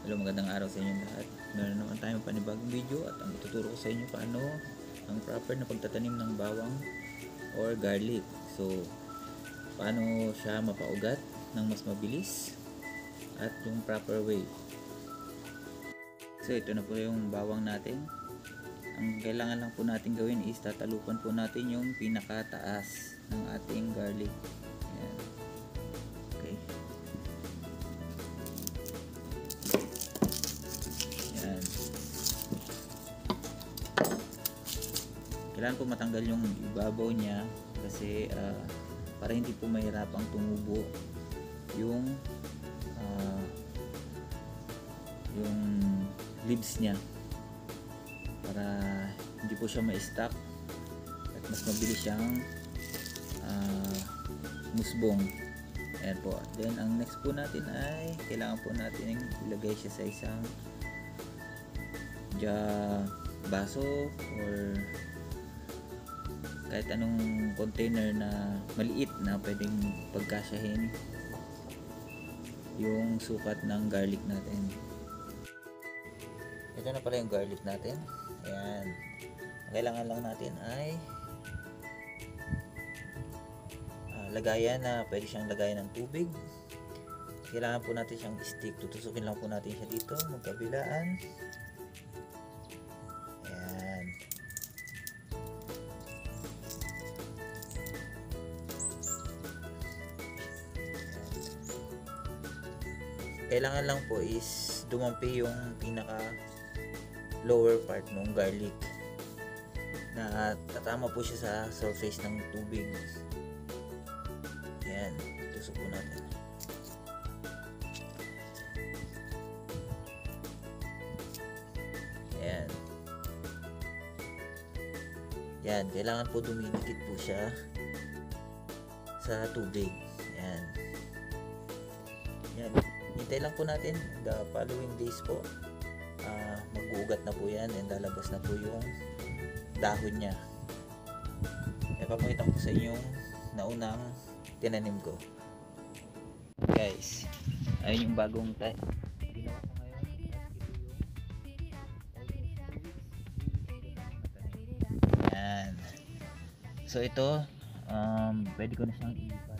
Hello, magandang araw sa inyo lahat. Meron naman tayong panibagong video at ang ituturo ko sa inyo paano ang proper na pagtatanim ng bawang or garlic. So, paano siya mapaugat ng mas mabilis at yung proper way. So, ito na po yung bawang natin. Ang kailangan lang po natin gawin is tatalupan po natin yung pinakataas ng ating garlic. Ayan. Okay. Ayan. Kailangan po matanggal yung ibabaw niya kasi para hindi po mahirapang tumubo yung leaves niya, para hindi po siya ma-stuck at mas mabilis siyang musbong. Ayan po. Then ang next po natin ay kailangan po natin ilagay siya sa isang baso or kahit anong container na maliit na pwedeng pagkasyahin yung sukat ng garlic natin. Ito na pala yung garlic natin. Ayan. Ang kailangan lang natin ay lagayan na pwede siyang lagayan ng tubig. Kailangan po natin siyang stick. Tutusukin lang po natin siya dito magkabilaan. Ayan. Kailangan lang po is dumampi yung pinaka lower part ng garlic na tatama po siya sa surface ng tubig. Ayan, tusok po natin. Ayan. Ayan, kailangan po dumidikit po siya sa tubig. Ayan. Ayan. Hintay lang po natin the following days po. Mag-uugat na po yan and lalabas na po yung dahon niya. Ipapakita ko sa inyo yung naunang tinanim ko. Guys, ayun yung bagong ginawa ko ngayon. Yan. So ito, pwede ko na siyang ilipat.